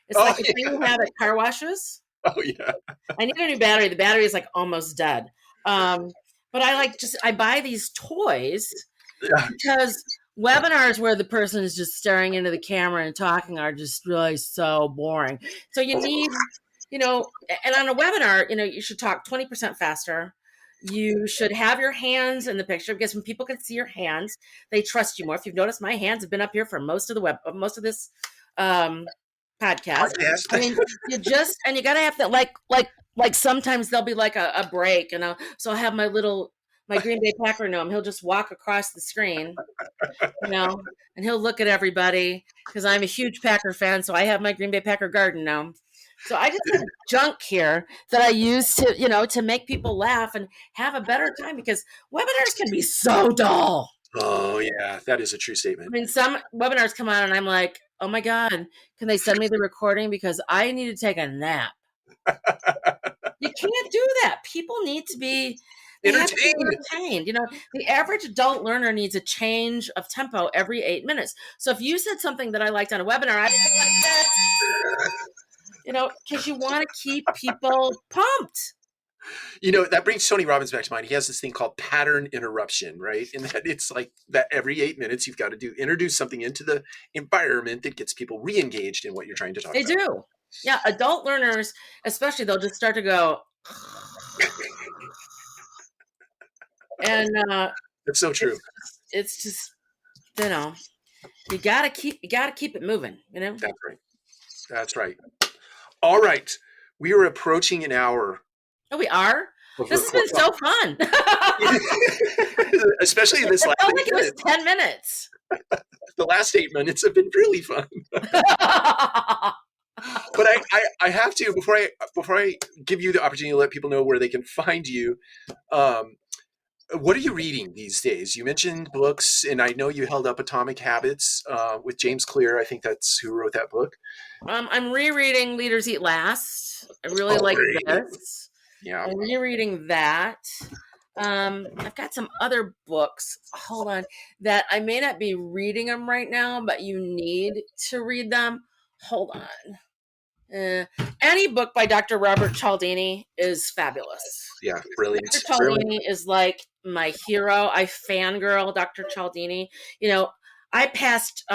It's like the thing you have at car washes. Oh yeah. I need a new battery. The battery is like almost dead. But I buy these toys because webinars where the person is just staring into the camera and talking are just really so boring. So you need, and on a webinar, you should talk 20% faster. You should have your hands in the picture because when people can see your hands, they trust you more. If you've noticed, my hands have been up here for most of this podcast. I mean, you got to have that, like sometimes there'll be like a break, and so I'll have my Green Bay Packer gnome. He'll just walk across the screen, and he'll look at everybody because I'm a huge Packer fan. So I have my Green Bay Packer garden gnome. So I just have junk here that I use to make people laugh and have a better time because webinars can be so dull. Oh yeah, that is a true statement. I mean, some webinars come on and I'm like, oh my God, can they send me the recording because I need to take a nap? You can't do that. People need to be entertained. The average adult learner needs a change of tempo every 8 minutes. So if you said something that I liked on a webinar, I'd be like that. Because you want to keep people pumped. That brings Tony Robbins back to mind. He has this thing called pattern interruption, right? And that it's like that every 8 minutes you've got to introduce something into the environment that gets people re-engaged in what you're trying to talk about. They do. Yeah, adult learners, especially, they'll just start to go. And it's so true. It's just, you gotta keep it moving. That's right. All right, we are approaching an hour. Oh, we are. This has been so fun. Especially this last. I felt like it was 10 minutes. The last 8 minutes have been really fun. But I have to before I give you the opportunity to let people know where they can find you. What are you reading these days? You mentioned books, and I know you held up Atomic Habits with James Clear. I think that's who wrote that book. I'm rereading Leaders Eat Last. I really like this. Yeah, I'm rereading that. I've got some other books. Hold on, that I may not be reading them right now, but you need to read them. Hold on. Any book by Dr. Robert Cialdini is fabulous. Yeah, brilliant. Dr. Cialdini is like my hero. I fangirl Dr. Cialdini. I passed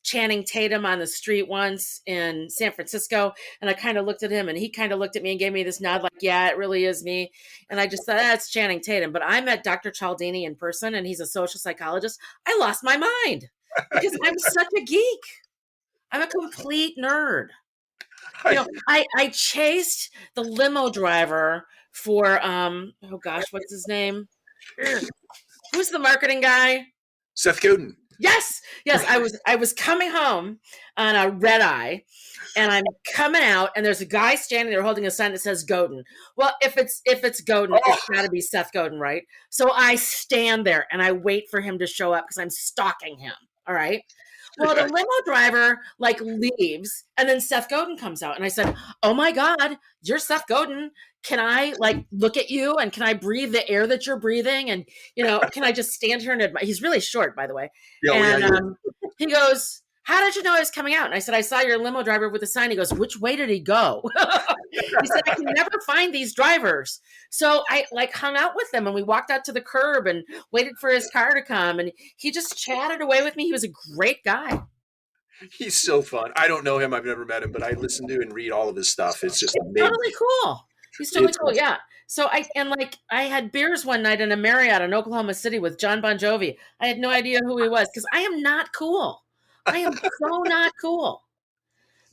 Channing Tatum on the street once in San Francisco, and I kind of looked at him, and he kind of looked at me and gave me this nod like, yeah, it really is me. And I just thought, that's Channing Tatum. But I met Dr. Cialdini in person, and he's a social psychologist. I lost my mind because I'm such a geek. I'm a complete nerd. I chased the limo driver for oh gosh, what's his name? Who's the marketing guy? Seth Godin. Yes. I was coming home on a red eye, and I'm coming out, and there's a guy standing there holding a sign that says Godin. Well, if it's Godin, it's got to be Seth Godin, right? So I stand there and I wait for him to show up because I'm stalking him. All right. Well, the limo driver leaves, and then Seth Godin comes out, and I said, "Oh my God, you're Seth Godin. Can I look at you, and can I breathe the air that you're breathing? And can I just stand here and admire?" He's really short, by the way. He goes, "How did you know I was coming out?" And I said, "I saw your limo driver with a sign." He goes, "Which way did he go?" He said, "I can never find these drivers." So I hung out with them, and we walked out to the curb and waited for his car to come, and he just chatted away with me. He was a great guy. He's so fun. I don't know him. I've never met him, but I listen to and read all of his stuff. It's just amazing. Totally cool. He's totally It's cool. awesome. Yeah. So I had beers one night in a Marriott in Oklahoma City with John Bon Jovi. I had no idea who he was because I am not cool. I am so not cool.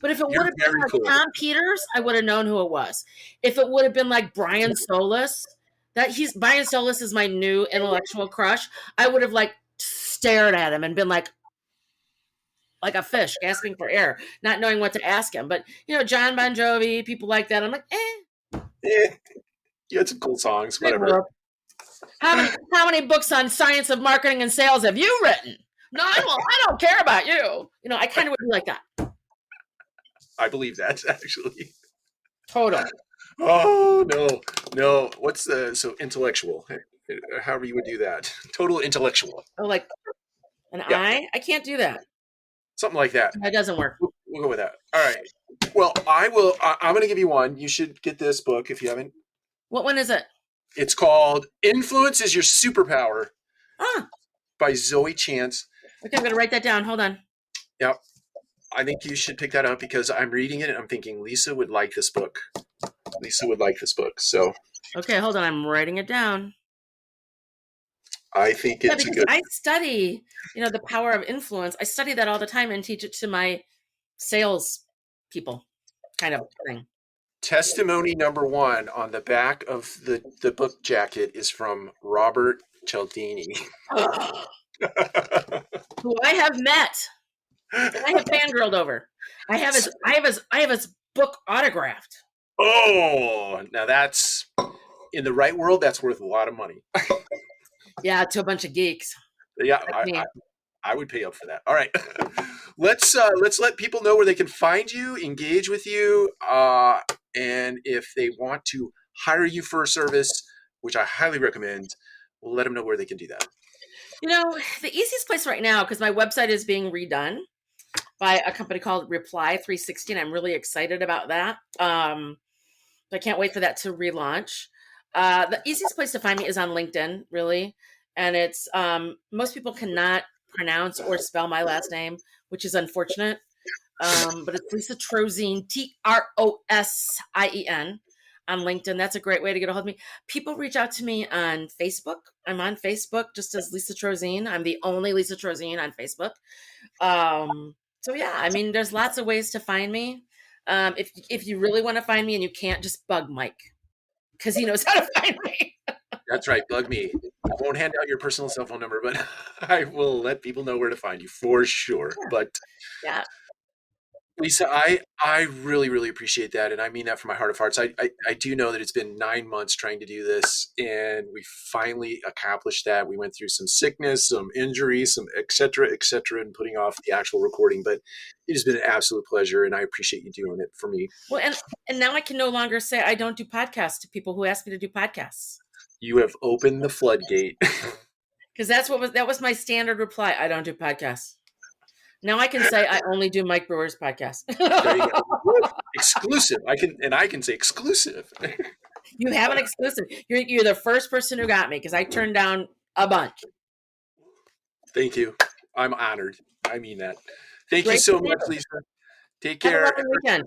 But if it would You're have been very like cool. Tom Peters, I would have known who it was. If it would have been like Brian Solis, Brian Solis is my new intellectual crush. I would have like stared at him and been like a fish gasping for air, not knowing what to ask him. But John Bon Jovi, people like that, I'm like, Eh, you had some cool songs, big whatever. whoop. How many books on science of marketing and sales have you written? No, I don't care about you. I kind of would be like that. I believe that, actually. Total. Oh, no. So intellectual, however you would do that. Total intellectual. Oh, like an Yeah, I can't do that. something like that. That doesn't work. We'll go with that. All right. Well, I'm going to give you one. You should get this book if you haven't. What one is it? It's called Influence is Your Superpower Ah, by Zoe Chance. okay, I'm going to write that down. Hold on. Yeah, I think you should pick that up because I'm reading it and I'm thinking Lisa would like this book. Lisa would like this book. So Okay, hold on. I'm writing it down. I think Yeah, it's a because good. I study, the power of influence. I study that all the time and teach it to my sales people kind of thing. Testimony number 1 on the back of the book jacket is from Robert Cialdini. Who I have met. And I have fangirled over. I have his book autographed. Oh, now that's in the right world. That's worth a lot of money. Yeah, to a bunch of geeks. Yeah, Like me. I would pay up for that. All right, let's let people know where they can find you, engage with you, and if they want to hire you for a service, which I highly recommend, we'll let them know where they can do that. The easiest place right now, because my website is being redone by a company called Reply 360, and I'm really excited about that. I can't wait for that to relaunch. The easiest place to find me is on LinkedIn, really. And it's most people cannot pronounce or spell my last name, which is unfortunate. But it's Lisa Trosien, Trosien on LinkedIn. That's a great way to get a hold of me. People reach out to me on Facebook. I'm on Facebook just as Lisa Trosien. I'm the only Lisa Trosien on Facebook. So yeah, I mean, there's lots of ways to find me. If you really want to find me and you can't, just bug Mike because he knows how to find me. That's right, bug me. I won't hand out your personal cell phone number, but I will let people know where to find you for sure. But Yeah. Lisa, I really, really appreciate that. And I mean that from my heart of hearts. I do know that it's been 9 months trying to do this, and we finally accomplished that. We went through some sickness, some injury, some et cetera, and putting off the actual recording. But it has been an absolute pleasure, and I appreciate you doing it for me. Well, and now I can no longer say I don't do podcasts to people who ask me to do podcasts. You have opened the floodgate. Because that was my standard reply. I don't do podcasts. Now I can say I only do Mike Brewer's podcast. There you go. Exclusive. I can say exclusive. You have an exclusive. You're the first person who got me because I turned down a bunch. Thank you. I'm honored. I mean that. Thank you Great so to see much, you. Lisa. Take Have a care. lovely weekend.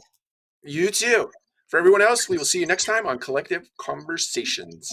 You too. For everyone else, we will see you next time on Collective Conversations.